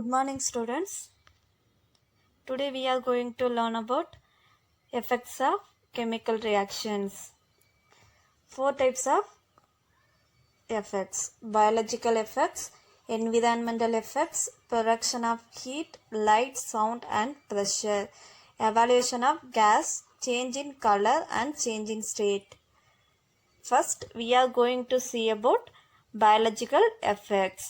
Good morning, students. Today we are going to learn about effects of chemical reactions. Four types of effects: biological effects, environmental effects, production of heat, light, sound and pressure, evaluation of gas, change in color and change in state. First, we are going to see about biological effects.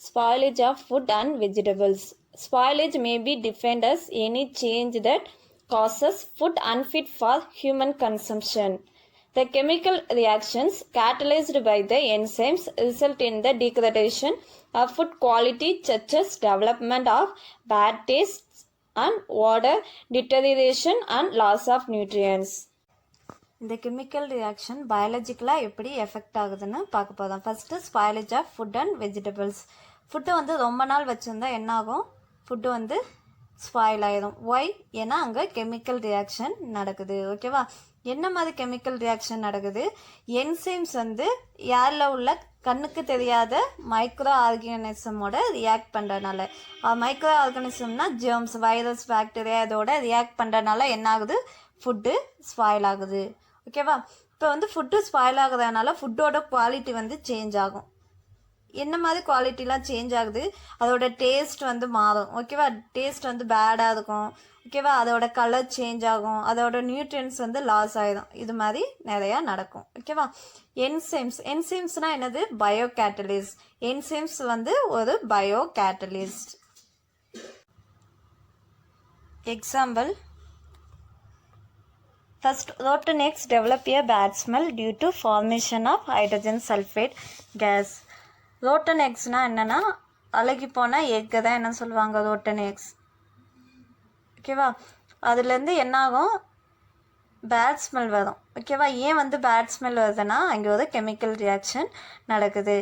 Spoilage of food and vegetables. Spoilage may be defined as any change that causes food unfit for human consumption. The chemical reactions catalyzed by the enzymes result in the degradation of food quality, such as development of bad taste and odor, deterioration and loss of nutrients. இந்த chemical reaction பயாலஜிக்கலாக எப்படி effect ஆகுதுன்னு பார்க்க போதும். First spoilage of food and vegetables. Food வந்து ரொம்ப நாள் வச்சுருந்தா என்னாகும்? ஃபுட்டு வந்து ஸ்பாயில் ஆகிடும். ஒய்? ஏன்னா அங்கே கெமிக்கல் ரியாக்ஷன் நடக்குது. ஓகேவா? என்ன மாதிரி கெமிக்கல் ரியாக்ஷன் நடக்குது? என்சைம்ஸ் வந்து ஏரில் உள்ள கண்ணுக்கு தெரியாத மைக்ரோ ஆர்கானிசமோட ரியாக்ட் பண்ணுறதுனால, மைக்ரோ ஆர்கானிசம்னா ஜெர்ம்ஸ், வைரஸ், பாக்டீரியா இதோட ரியாக்ட் பண்ணுறதுனால என்ன ஆகுது? ஃபுட்டு ஸ்பாயில் ஆகுது. ஓகேவா? இப்போ வந்து ஃபுட்டு ஸ்பாயில் ஆகுறதுனால ஃபுட்டோட குவாலிட்டி வந்து சேஞ்ச் ஆகும். என்ன மாதிரி குவாலிட்டிலாம் சேஞ்ச் ஆகுது? அதோட டேஸ்ட் வந்து மாறும். ஓகேவா? டேஸ்ட் வந்து பேடாக இருக்கும். ஓகேவா? அதோட கலர் சேஞ்ச் ஆகும். அதோட நியூட்ரியன்ஸ் வந்து லாஸ் ஆகிடும். இது மாதிரி நிறையா நடக்கும். ஓகேவா? என்சைம்ஸ்னால் என்னது? Bio catalyst. என்சைம்ஸ் வந்து ஒரு bio catalyst. Example: First, rotten eggs develop a bad smell due to formation of hydrogen sulfide gas. Rotten eggsனால் என்னென்னா, அழுகி போன எக்கை தான் என்ன சொல்லுவாங்க? Rotten X. ஓகேவா? அதுலேருந்து என்னாகும்? பேட் ஸ்மெல் வரும். ஓகேவா? ஏன் வந்து பேட் ஸ்மெல் வருதுன்னா, அங்கே ஒரு கெமிக்கல் ரியாக்ஷன் நடக்குது.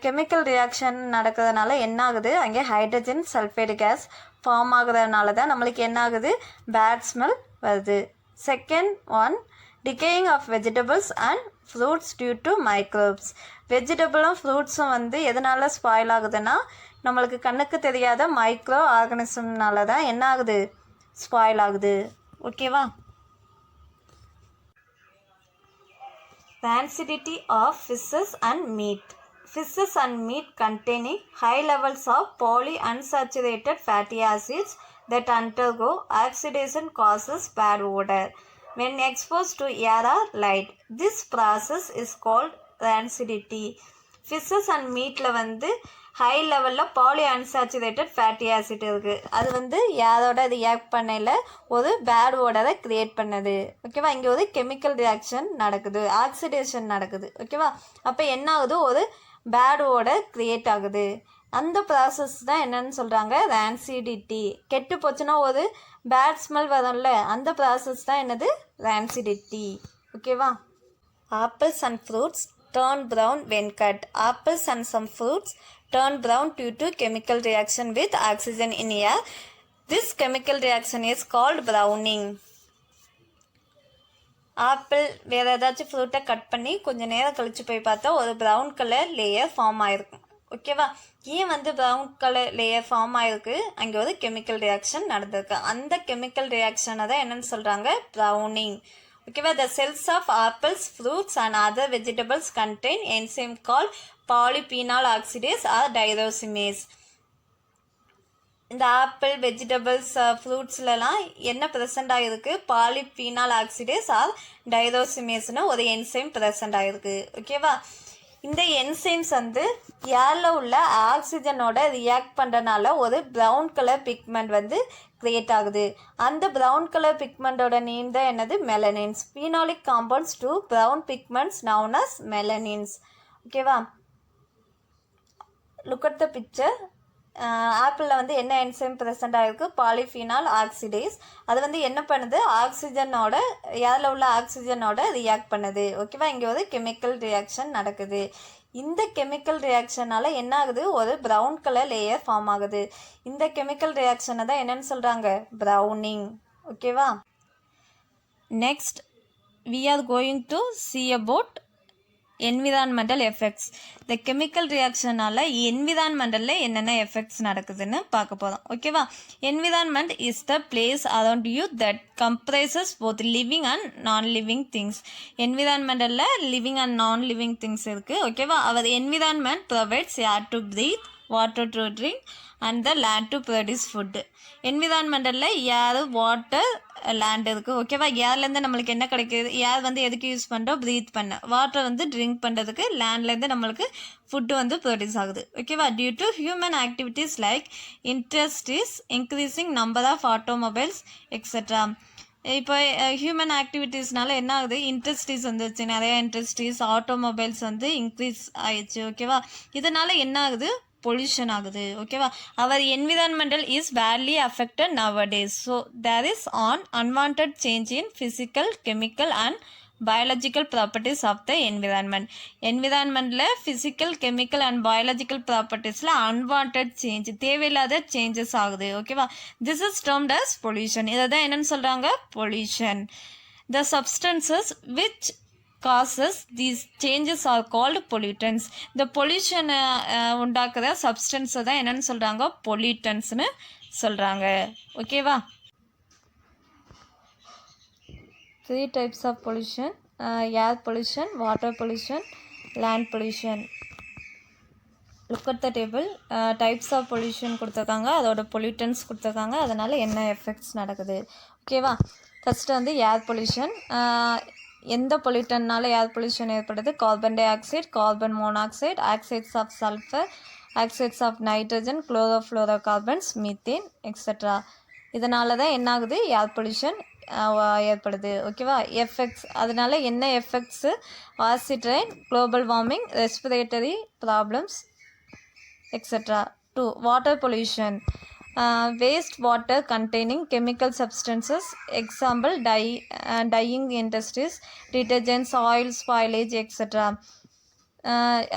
கெமிக்கல் ரியாக்ஷன் நடக்கிறதுனால என்ன ஆகுது? அங்கே ஹைட்ரஜன் சல்ஃபைடு கேஸ் ஃபார்ம் ஆகுறதுனால தான் நம்மளுக்கு என்ன ஆகுது? பேட் ஸ்மெல் வருது. Second one, decaying of vegetables and fruits due to microbes. வெஜிடபிளும் ஃப்ரூட்ஸும் வந்து எதனால் ஸ்பாயில் ஆகுதுன்னா, நம்மளுக்கு கண்ணுக்கு தெரியாத மைக்ரோ ஆர்கானிசம்னால தான் என்ன ஆகுது? ஸ்பாயில் ஆகுது. ஓகேவா? Rancidity of fishes and meat. Fishes and meat containing high levels of polyunsaturated fatty acids that undergo oxidation causes bad odor when exposed to air or light. This process is called rancidity. Fishes and meatல வந்து high லெவலில் poly unsaturated fatty acid இருக்குது. அது வந்து யாரோட react பண்ணையில் ஒரு bad ஓடரை create பண்ணுது. ஓகேவா? இங்கே ஒரு கெமிக்கல் ரியாக்ஷன் நடக்குது, ஆக்சிடேஷன் நடக்குது. ஓகேவா? அப்போ என்ன ஆகுது? ஒரு பேட் ஓடர் க்ரியேட் ஆகுது. அந்த ப்ராசஸ் தான் என்னன்னு சொல்கிறாங்க? ரான்சிடிட்டி. கெட்டு போச்சுன்னா ஒரு பேட் ஸ்மெல் வரும்ல, அந்த ப்ராசஸ் தான் என்னது? ரான்சிடிட்டி. ஓகேவா? Apples and fruits turn brown when cut. Apples and some fruits turn brown due to chemical reaction with oxygen in air. This chemical reaction is called browning. Apple வேறு ஏதாச்சும் ஃப்ரூட்டை cut பண்ணி கொஞ்சம் நேரம் கழித்து போய் பார்த்தா ஒரு ப்ரௌன் கலர் லேயர் ஃபார்ம் ஆகிருக்கும். ஓகேவா? ஏன் வந்து ப்ரௌன் கலர் லேயர் ஃபார்ம் ஆகிருக்கு? அங்கே ஒரு கெமிக்கல் ரியாக்ஷன் நடந்திருக்கு. அந்த கெமிக்கல் ரியாக்ஷனை தான் என்னென்னு சொல்கிறாங்க? Browning. Okay, the cells of apples, fruits and other vegetables contain enzyme called polyphenol oxidase or dirosimase. இந்த ஆப்பிள், வெஜிடபிள்ஸ், ஃப்ரூட்ஸ்லலாம் என்ன ப்ரெசண்ட் ஆகிருக்கு? பாலிபீனால் ஆக்சிடேஸ் ஆர் டைரோசிமேஸ்னு ஒரு என்சைம் ப்ரெசண்ட் ஆகிருக்கு. ஓகேவா? இந்த என்சைம்ஸ் வந்து ஏரில் உள்ள ஆக்சிஜனோட ரியாக்ட் பண்ணுறதுனால ஒரு ப்ரௌன் கலர் பிக்மெண்ட் வந்து க்ரியேட் ஆகுது. அந்த ப்ரௌன் கலர் பிக்மெண்ட்டோட நேம் தான் என்னது? Melanins. Phenolic compounds to brown pigments known as melanins. ஓகேவா? Look at the picture. ஆப்பிளில் வந்து என்ன என்சைம் ப்ரெசண்ட் ஆகிருக்கு? Polyphenol oxidase. அது வந்து என்ன பண்ணுது? ஆக்சிஜனோட, ஏரில் உள்ள ஆக்சிஜனோட ரியாக்ட் பண்ணுது. ஓகேவா? இங்கே ஒரு கெமிக்கல் ரியாக்ஷன் நடக்குது. இந்த கெமிக்கல் ரியாக்ஷனால் என்ன ஆகுது? ஒரு ப்ரௌன் கலர் லேயர் ஃபார்ம் ஆகுது. இந்த கெமிக்கல் ரியாக்ஷனை தான் என்னன்னு சொல்கிறாங்க? ப்ரௌனிங். ஓகேவா? Next we are going to see about environmental effects. இந்த கெமிக்கல் ரியாக்ஷனால் என்விரான்மெண்டலில் என்னென்ன எஃபெக்ட்ஸ் நடக்குதுன்னு பார்க்க போகிறோம். ஓகேவா? Environment is the place around you that comprises both living and non living things. என்விரான்மெண்டலில் living and non living things இருக்குது. ஓகேவா? Our environment provides air to breathe, water to drink and the land to produce food. என்விரான்மெண்டலில் air, water, land இருக்குது. ஓகேவா? ஏர்லேருந்து நம்மளுக்கு என்ன கிடைக்கிது? ஏர் வந்து எதுக்கு யூஸ் பண்ணுறோம்? ப்ரீத் பண்ண. வாட்டர் வந்து ட்ரிங்க் பண்ணுறதுக்கு. லேண்ட்லேருந்து நம்மளுக்கு ஃபுட்டு வந்து ப்ரொடியூஸ் ஆகுது. ஓகேவா? Due to human activities like industries, increasing number of automobiles etcetera. இப்போ ஹியூமன் ஆக்டிவிட்டீஸ்னால என்ன ஆகுது? இண்டஸ்ட்ரீஸ் வந்துருச்சு, நிறையா இண்டஸ்ட்ரீஸ், ஆட்டோமொபைல்ஸ் வந்து இன்க்ரீஸ் ஆயிடுச்சு. ஓகேவா? இதனால் என்ன ஆகுது? பொல்யூஷன் ஆகுது. ஓகேவா? Our environmental is badly affected nowadays. So there is an unwanted change in physical, chemical and biological properties of the environment. என்விரான்மெண்ட்டில் ஃபிசிக்கல், கெமிக்கல் அண்ட் பயாலஜிக்கல் ப்ராப்பர்ட்டிஸில் அன்வான்ட் சேஞ்ச், தேவையில்லாத சேஞ்சஸ் ஆகுது. ஓகேவா? This is termed as pollution. இதை தான் என்னென்னு சொல்கிறாங்க? Pollution. The substances which causes these changes are called pollutants. இந்த பொல்யூஷனை உண்டாக்குற சப்ஸ்டன்ஸை தான் என்னென்னு சொல்கிறாங்க? பொல்யூட்டன்ஸ்னு சொல்கிறாங்க. ஓகேவா? 3 types of pollution: air pollution, water pollution, land pollution. Look at the table. Types of pollution கொடுத்துருக்காங்க, அதோட pollutants கொடுத்துருக்காங்க, அதனால் என்ன எஃபெக்ட்ஸ் நடக்குது. ஓகேவா? ஃபஸ்ட்டு வந்து ஏர் பொல்யூஷன். எந்த பொல்யூட்டன்னால ஏர் பொல்யூஷன் ஏற்படுது? Carbon dioxide, carbon monoxide, oxides of sulphur, oxides of nitrogen, chlorofluorocarbons, methane etcetera. இதனால தான் என்ன ஆகுது? ஏர் பொல்யூஷன் ஏற்படுது. ஓகேவா? எஃபெக்ட்ஸ், அதனால என்ன effects? Acid rain, global warming, respiratory problems extra. 2. Water pollution. Waste water containing chemical substances, example dyeing industries, detergents, oil spoilage etc.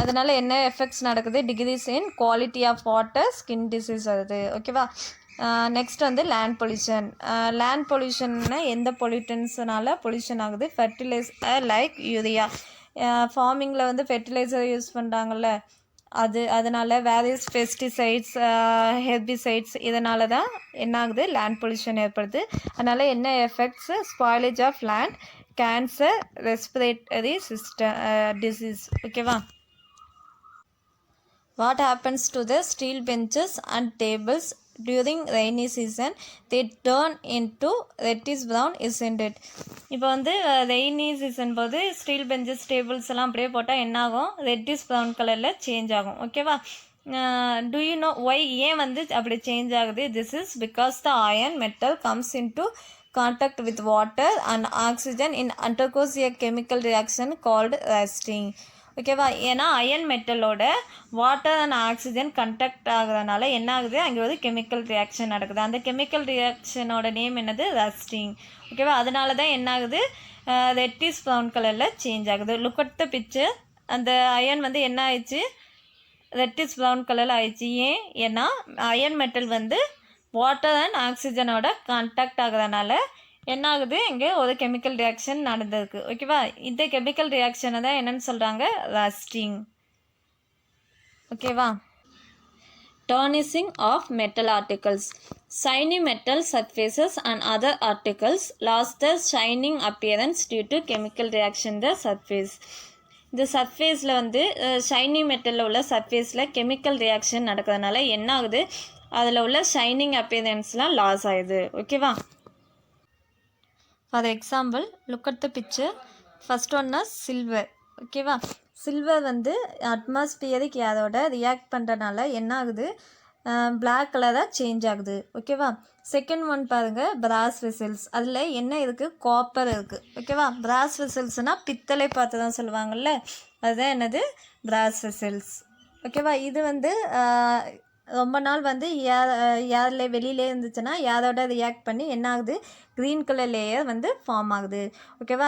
அதனால் என்ன எஃபெக்ட்ஸ் நடக்குது? Decrease in quality of water, skin disease வருது. ஓகேவா? Next வந்து land pollution. Land பொல்யூஷன்னா எந்த பொல்யூட்டன்ஸ்னால pollution ஆகுது? Fertiliser like urea. ஃபார்மிங்கில் வந்து ஃபெர்டிலைசர் யூஸ் பண்ணுறாங்கல்ல, அதனால் வேரியஸ் பெஸ்டிசைட்ஸ், ஹெர்பிசைட்ஸ், இதனால தான் என்ன ஆகுது? லேண்ட் பொல்யூஷன் ஏற்படுது. அதனால் என்ன effects? Spoilage of land, cancer, respiratory system disease. ஓகேவா? What happens to the steel benches and tables during rainy season? They turn into reddish brown, isn't it? இப்போ வந்து ரெய்னி சீசன் போது ஸ்டீல் பெஞ்சஸ், டேபிள்ஸ் எல்லாம் அப்படியே போட்டால் என்ன ஆகும்? Reddish brown கலரில் சேஞ்ச் ஆகும். ஓகேவா? Do you know why? ஏன் வந்து அப்படி சேஞ்ச் ஆகுது? This is because the iron metal comes into contact with water and oxygen in undergoes a chemical reaction called rusting. ஓகேவா? ஏன்னா அயன் மெட்டலோட வாட்டர் அண்ட் ஆக்சிஜன் கண்டக்ட் ஆகுறதுனால என்ன ஆகுது? அங்கே ஒரு கெமிக்கல் ரியாக்ஷன் நடக்குது. அந்த கெமிக்கல் ரியாக்ஷனோட நேம் என்னது? ரஸ்டிங். ஓகேவா? அதனால தான் என்ன ஆகுது? ரெட்டிஷ் ப்ரௌன் கலரில் சேஞ்ச் ஆகுது. Look at the picture. அந்த அயன் வந்து என்ன ஆயிடுச்சு? ரெட்டிஷ் ப்ரௌன் கலரில் ஆயிடுச்சு. ஏன்னா அயன் மெட்டல் வந்து வாட்டர் அண்ட் ஆக்சிஜனோட கான்டாக்ட் ஆகுறதுனால என்ன ஆகுது? இங்கே ஒரு கெமிக்கல் ரியாக்ஷன் நடந்திருக்கு. ஓகேவா? இந்த கெமிக்கல் ரியாக்ஷனை தான் என்னன்னு சொல்கிறாங்க? ரஸ்டிங். ஓகேவா? Tarnishing of metal articles. Shiny metal surfaces and other articles lost their shining appearance due to chemical reaction the surface. இந்த சர்ஃபேஸில் வந்து ஷைனிங் மெட்டலில் உள்ள சர்ஃபேஸில் கெமிக்கல் ரியாக்ஷன் நடக்கிறதுனால என்ன ஆகுது? அதில் உள்ள ஷைனிங் அப்பியரன்ஸ்லாம் லாஸ் ஆகுது. ஓகேவா? For example, look at the picture. First ஒன்னா சில்வர். ஓகேவா? சில்வர் வந்து அட்மாஸ்பியரிக் ஏரோட ரியாக்ட் பண்ணுறதுனால என்ன ஆகுது? பிளாக் கலராக சேஞ்ச் ஆகுது. ஓகேவா? செகண்ட் ஒன் பாருங்கள், பிராஸ் வெசல்ஸ். அதில் என்ன இருக்குது? காப்பர் இருக்குது. ஓகேவா? பிராஸ் வெசல்ஸ்னால் பித்தளை பாத்திரம் சொல்லுவாங்கள்ல, அதுதான் என்னது? பிராஸ் வெசல்ஸ். ஓகேவா? இது வந்து ரொம்ப நாள் வந்து ஏரில் வெளியிலே இருந்துச்சுன்னா ஏரோட ரியாக்ட் பண்ணி என்ன ஆகுது? க்ரீன் கலர் லேயர் வந்து ஃபார்ம் ஆகுது. ஓகேவா?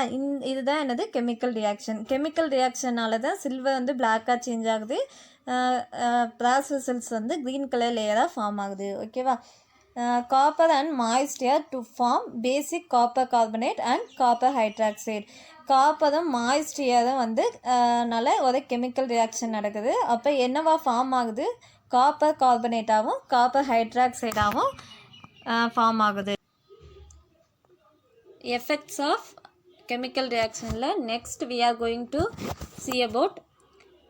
இதுதான் என்னது? Chemical reaction. கெமிக்கல் ரியாக்ஷனால தான் சில்வர் வந்து பிளாக்காக சேஞ்ச் ஆகுது, பிராஸ் வெசல்ஸ் வந்து க்ரீன் கலர் லேயராக ஃபார்ம் ஆகுது. ஓகேவா? copper and moisture to form basic copper carbonate and copper hydroxide. காப்பரும் மாய்ஸ்டியரும் வந்து நல்ல ஒரு கெமிக்கல் ரியாக்ஷன் நடக்குது. அப்போ என்னவா ஃபார்ம் ஆகுது? காப்பர் கார்பனேட்டாகவும் காப்பர் ஹைட்ராக்சைடாகவும் ஃபார்ம் ஆகுது. எஃபெக்ட்ஸ் ஆஃப் chemical reactionல next we are going to see about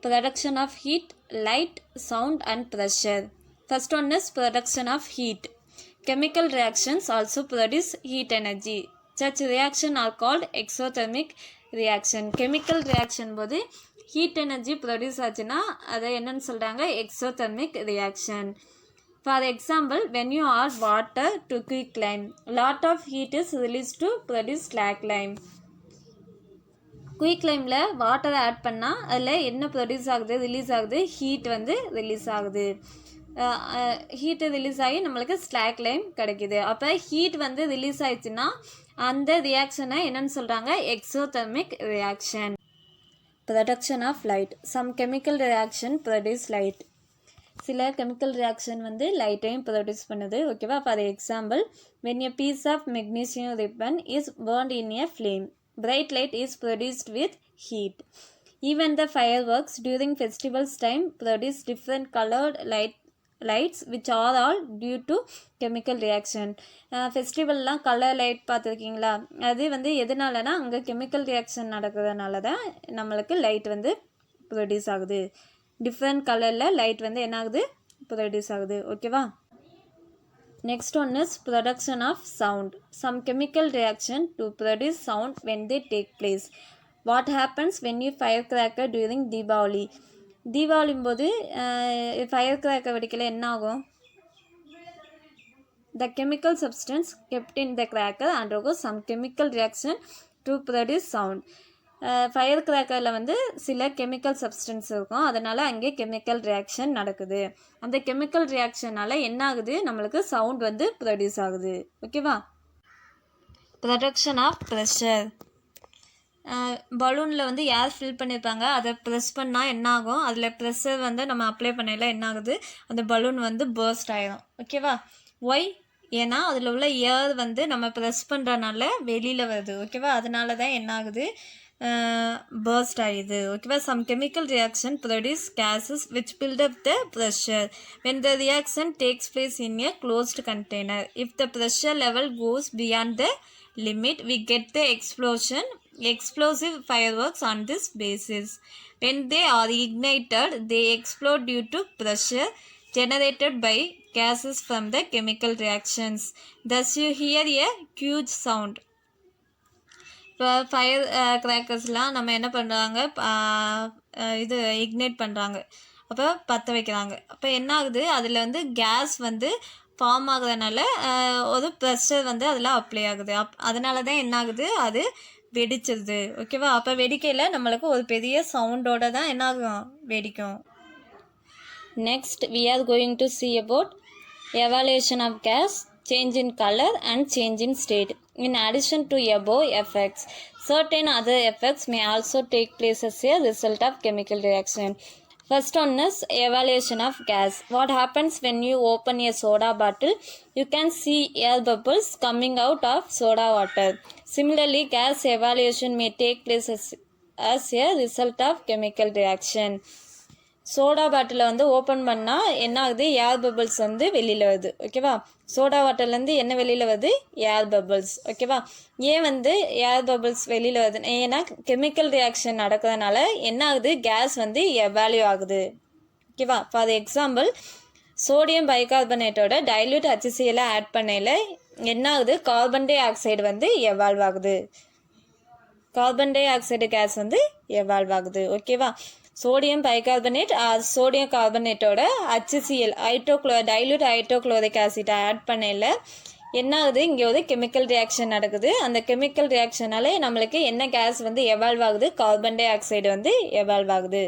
production of heat, light, sound and pressure. First one is production of heat. Chemical reactions also produce heat energy. Such reactions are called exothermic reaction. Chemical reaction போது heat energy produce ஆச்சுன்னா அதை என்னன்னு சொல்கிறாங்க? exothermic reaction. For example, when you add water to quicklime, lot of heat is released to produce slacklime. குயிக்லைமில் வாட்டரை add பண்ணால் அதில் என்ன produce ஆகுது, ரிலீஸ் ஆகுது? ஹீட் வந்து ரிலீஸ் ஆகுது. ஹீட்டு ரிலீஸ் ஆகி நம்மளுக்கு ஸ்லாக் லைம் கிடைக்கிது. அப்போ ஹீட் வந்து ரிலீஸ் ஆயிடுச்சுன்னா அந்த ரியாக்ஷனை என்னன்னு சொல்கிறாங்க? Exothermic reaction. Production of light. Some chemical reaction produce light. சில கெமிக்கல் ரியாக்ஷன் வந்து லைட்டையும் ப்ரொடியூஸ் பண்ணுது. ஓகேவா? For example, when a piece of magnesium ribbon is burned in a flame, bright light is produced with heat. Even the fireworks during festivals time produce different colored lights which are all due to chemical reaction. ஃபெஸ்டிவல்லாம் colour light பார்த்துருக்கீங்களா? அது வந்து எதனாலனா அங்கே chemical reaction நடக்கிறதுனால தான் நம்மளுக்கு light வந்து ப்ரொடியூஸ் ஆகுது. டிஃப்ரெண்ட் கலரில் லைட் வந்து என்ன ஆகுது? ப்ரொடியூஸ் ஆகுது. ஓகேவா? Next one is production of sound. Some chemical reaction to produce sound when they take place. What happens when you firecracker during Deepavali? தீபாவளியும் போது ஃபயர் கிராக்கர் வெடிக்கல என்ன ஆகும்? The chemical substance kept in the cracker undergoes some chemical reaction to produce sound. Fire கிராக்கரில் வந்து சில chemical substance இருக்கும், அதனால் அங்கே chemical reaction நடக்குது. அந்த கெமிக்கல் ரியாக்ஷனால் என்ன ஆகுது? நம்மளுக்கு சவுண்ட் வந்து ப்ரொடியூஸ் ஆகுது. ஓகேவா? Production of pressure. பலூனில் வந்து ஏர் ஃபில் பண்ணியிருப்பாங்க, அதை ப்ரெஸ் பண்ணால் என்ன ஆகும்? அதில் ப்ரெஷர் வந்து நம்ம அப்ளை பண்ணல என்ன ஆகுது? அந்த பலூன் வந்து பர்ஸ்ட் ஆகிடும். ஓகேவா? ஒய்? ஏன்னா அதில் உள்ள ஏர் வந்து நம்ம ப்ரெஸ் பண்ணுறனால வெளியில் வருது. ஓகேவா? அதனால தான் என்ன ஆகுது? burst ஆகுது. ஓகேவா? some chemical reaction produce gases which build up the pressure when the reaction takes place in a closed container. If the pressure level goes beyond the limit, we get the explosive fireworks on this basis. When they are ignited, they explode due to pressure generated by gases from the chemical reactions. Thus you hear a huge sound. இப்போ fire கிராக்கர்ஸ்லாம் நம்ம என்ன பண்ணுறாங்க? இது ignite பண்ணுறாங்க, அப்போ பற்ற வைக்கிறாங்க. அப்போ என்ன ஆகுது? அதில் வந்து கேஸ் வந்து ஃபார்ம் ஆகுறதுனால ஒரு ப்ரெஷர் வந்து அதில் அப்ளை ஆகுது. அதனால தான் என்ன ஆகுது? அது வெடிச்சிருது. ஓகேவா? அப்போ வெடிக்கையில் நம்மளுக்கு ஒரு பெரிய சவுண்டோடு தான் என்ன ஆகும்? வெடிக்கும். Next we are going to see about evaluation of gas, change in color and change in state. In addition to above effects, certain other effects may also take place as a result of chemical reaction. First one is evaluation of gas. What happens when you open a soda bottle? You can see air bubbles coming out of soda water. Similarly, gas evaluation may take place as a result of chemical reaction. Soda பாட்டிலை வந்து open பண்ணால் என்ன ஆகுது? ஏர் bubbles வந்து வெளியில் வருது. ஓகேவா? Soda வாட்டர்லேருந்து என்ன வெளியில் வருது? ஏர் பபிள்ஸ். ஓகேவா? ஏன் வந்து ஏர் பபிள்ஸ் வெளியில் வருது? ஏன்னா கெமிக்கல் ரியாக்ஷன் நடக்கிறதுனால என்ன ஆகுது? கேஸ் வந்து எவால்யூ ஆகுது. ஓகேவா? ஃபார் எக்ஸாம்பிள், சோடியம் பைகார்பனேட்டோட டைல்யூட் HCl ஆட் பண்ணையில் என்ன ஆகுது? கார்பன் டை ஆக்சைடு வந்து எவால்வ் ஆகுது. கார்பன் டை ஆக்சைடு கேஸ் வந்து எவால்வ் ஆகுது. ஓகேவா? சோடியம் பைகார்பனேட் சோடியம் கார்பனேட்டோட HCl dilute hydrochloric acid add பண்ணையில் என்ன ஆகுது? இங்கே ஒரு கெமிக்கல் ரியாக்ஷன் நடக்குது. அந்த கெமிக்கல் ரியாக்ஷனாலே நம்மளுக்கு என்ன கேஸ் வந்து எவால்வ் ஆகுது? கார்பன் டை ஆக்சைடு வந்து எவால்வ் ஆகுது.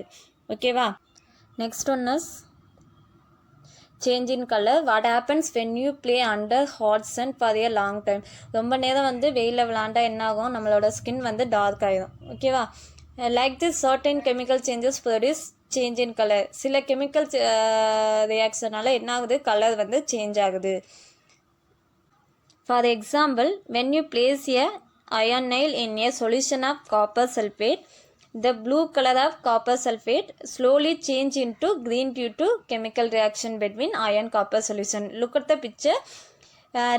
ஓகேவா? Next one is change in colour. What happens when you play under hot sun for a long time? ரொம்ப நேரம் வந்து வெயிலில் விளாண்டா என்ன ஆகும்? நம்மளோட ஸ்கின் வந்து டார்க் ஆகிடும். ஓகேவா? Like this, certain chemical changes produce change in color. சில கெமிக்கல் ரியாக்ஷனால என்ன ஆகுது? கலர் வந்து சேஞ்ச் ஆகுது. For example, when you place a iron nail in a solution of copper sulfate, the blue color of copper sulfate slowly change into green due to chemical reaction between iron copper solution. Look at the picture.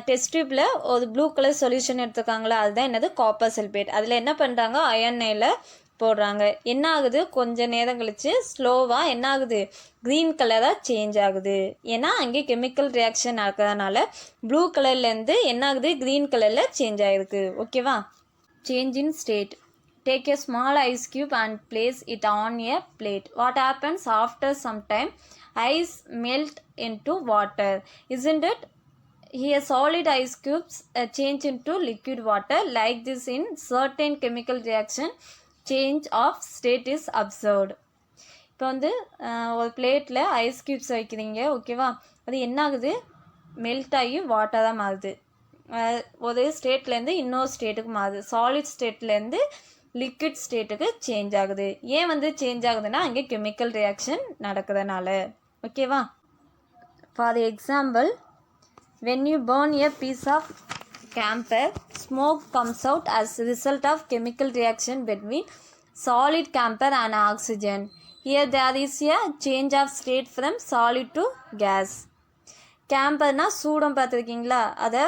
Test டியூப்பில் ஒரு blue colour solution எடுத்துருக்காங்களா, அதுதான் என்னது copper sulphate. அதில் என்ன பண்ணுறாங்க, iron நெய்ல போடுறாங்க. என்ன ஆகுது, கொஞ்சம் நேரம் கழித்து ஸ்லோவாக என்ன ஆகுது, க்ரீன் கலராக சேஞ்ச் ஆகுது. ஏன்னா அங்கே கெமிக்கல் ரியாக்ஷன் ஆகிறதுனால ப்ளூ கலர்லேருந்து என்ன ஆகுது, க்ரீன் கலரில் சேஞ்ச் ஆகிருக்கு. ஓகேவா. Change in state. Take a small ice cube and place it on a plate. What happens after some time? Ice melt into water. Isn't it? Here solid ice cubes change into liquid water. Like this in certain chemical reaction, change of state is observed. இப்போ வந்து ஒரு பிளேட்டில் ice cubes வைக்கிறீங்க. ஓகேவா. அது என்ன ஆகுது, melt ஆகி வாட்டராக மாறுது. ஒரு ஸ்டேட்லேருந்து இன்னொரு ஸ்டேட்டுக்கு மாறுது. சாலிட் ஸ்டேட்லேருந்து லிக்விட் ஸ்டேட்டுக்கு சேஞ்ச் ஆகுது. ஏன் வந்து சேஞ்ச் ஆகுதுன்னா அங்கே கெமிக்கல் ரியாக்ஷன் நடக்கிறதுனால. ஓகேவா. For example, when you burn a piece of camphor, smoke comes out as a result of chemical reaction between solid camphor and oxygen. Here there is a change of state from solid to gas. கேம்பர்னா சூடம் பார்த்துருக்கீங்களா, அதை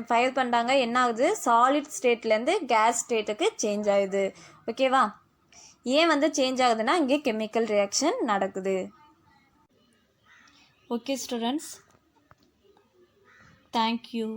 fire பண்ணுறாங்க. என்ன ஆகுது, solid ஸ்டேட்லேருந்து case ஸ்டேட்டுக்கு change ஆகுது. ஓகேவா. ஏன் வந்து சேஞ்ச் ஆகுதுன்னா இங்கே கெமிக்கல் ரியாக்ஷன் நடக்குது. Okay students, thank you.